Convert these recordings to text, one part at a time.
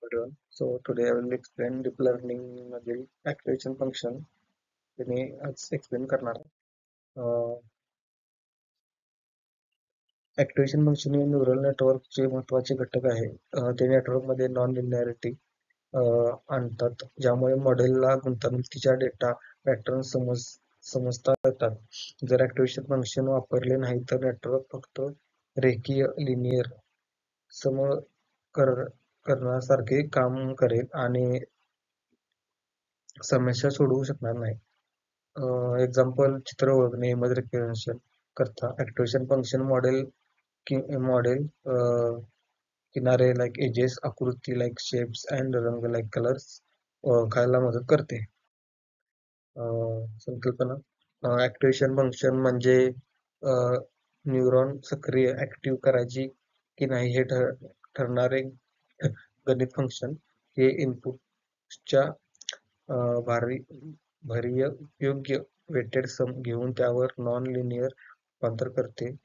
everyone. So today I will explain deep learning मधील activation function. ते मी आज explain करणार आहे. Activation function हे न्यूरल नेटवर्कचे महत्त्वाचे घटक आहे. ते नेटवर्क मध्ये नॉन लिनिअरिटी आणतात, ज्यामुळे मॉडेलला गुंतागुंतीच्या डेटा पॅटर्न समजता येतात. जर ऍक्टिव्हेशन फंक्शन वापरले नाही तर नेटवर्क फक्त रेखीय लिनियर करण्यासारखे काम करेल आणि समस्या सोडवू शकणार नाही. एक्झाम्पल चित्र ओळखणे, इमेज रिकग्निशन करता ऍक्टिव्हेशन फंक्शन मॉडेल किनारे लाईक एजेस, आकृती लाईक शेप्स अँड रंग लाईक कलर्स ओळखायला मदत करते. संकल्पना ऍक्टिव्हेशन फंक्शन म्हणजे न्यूरॉन सक्रिय ऍक्टिव्ह करायची की नाही हे ठरणारे गणित फंक्शन. हे इनपुटच्या भारिय योग्य वेटेड सम घेऊन त्यावर नॉन लिनियर रूपांतर करते.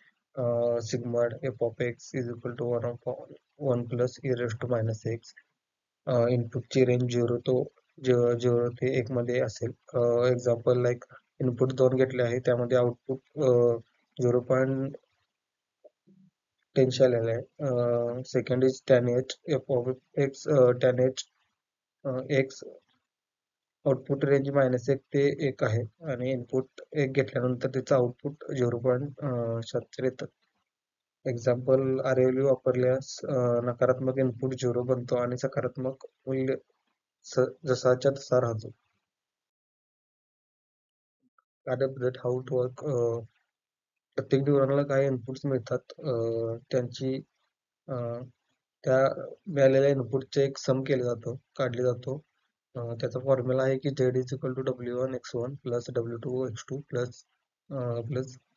सिग्मॉड f of x is equal to 1 plus e raised to minus x. इनपुटची रेंज 0 ते 1 मध्ये असेल. एक्झाम्पल लाईक इनपुट 2 घेतले आहे, त्यामध्ये आउटपुट 0.10 आलेलं आहे. Second is tan h f of x. tan h x output range -1 ते 1 आहे आणि इनपुट 1 घेतल्यानंतर त्याचं आउटपुट 0.76 येतं. एक्झाम्पल RLU वापरल्यास नकारात्मक इनपुट 0 बनतो आणि सकारात्मक मूल्य जसाच्या तसा राहतो. कार्यपद्धत हाऊ टू वर्क. प्रत्येक न्यूरॉनला काही इनपुट्स मिळतात. त्या मिळालेल्या इनपुटचे एक सम काढले जातो. त्याचा फॉर्म्युला आहे की Z is equal to W1 x1 plus W2 x2 plus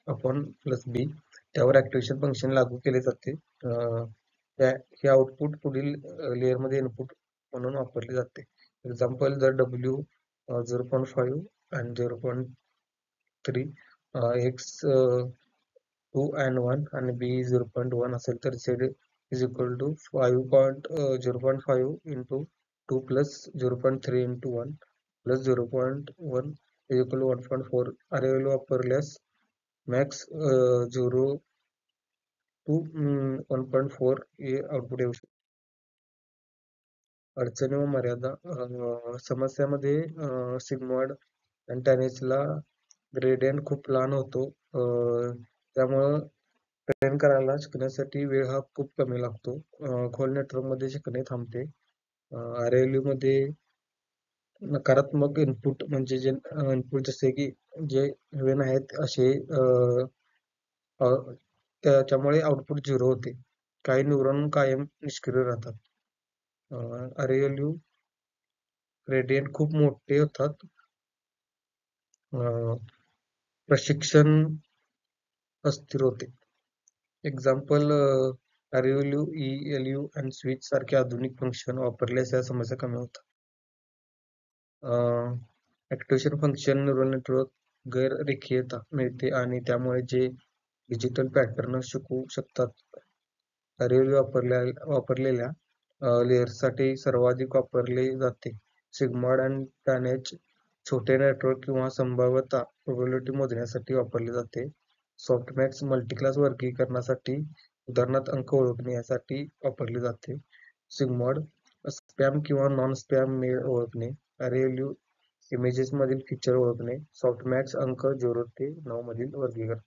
upon plus B. त्यावर ऍक्टिव्हेशन फंक्शन लागू केले जाते. हे आउटपुट पुढील लेअर मध्ये इनपुट म्हणून वापरले जाते. एक्झाम्पल जर W 0.5 आणि 0.3 x 2 and 1 आणि B 0.1 असेल तर Z is equal to 0.5 into 2 plus 0.3 into 1 plus 0.1 is equal to 1.4. RLU वापरल्यास मॅक्स 0 to 1.4 हे आउटपुट येऊ शकते. अडचणी व मर्यादा. समस्यामध्ये सिग्मॉइड आणि टॅनेजला ग्रेडियंट खूप लहान होतो, त्यामुळं ट्रेन करायला शिकण्यासाठी वेळ हा खूप कमी लागतो. खोल नेटवर्क मध्ये शिकणे थांबते. RLU मध्ये नकारात्मक इनपुट म्हणजे जे इनपुट जसे की जे इव्हन आहेत असे त्याच्यामुळे आउटपुट 0 होते. काही न्यूरॉन कायम निष्क्रिय राहतात. RLU ग्रेडियंट खूप मोठे होतात. प्रशिक्षण अस्थिर होते. एक्झाम्पल RLU, ELU आणि स्विच सारखे आधुनिक फंक्शन वापरल्यास या समस्या कमी होतात. ऍक्टिव्हेशन फंक्शन न्यूरल नेटवर्क गैर-रेखीयता मिळते आणि त्यामुळे जे डिजिटल पॅटर्न शिकू शकतात. RLU वापरलेल्या लेयर्ससाठी सर्वाधिक वापरले जाते. सिग्मॉइड आणि टॅनेज छोटे नेटवर्क किंवा संभाव्यता प्रोबॅबिलिटी मोजण्यासाठी वापरले जाते. सॉफ्टमॅक्स मल्टीक्लास वर्गीकरणासाठी, उदाहरणार्थ अंक ओळखणे यासाठी वापरले जाते. सिग्मॉइड स्पॅम किंवा नॉन स्पॅम मेल ओळखणे. RLU इमेजेस मधील फीचर ओळखणे. सॉफ्टमॅक्स अंक 0 ते 9 मधील वर्गीकरण.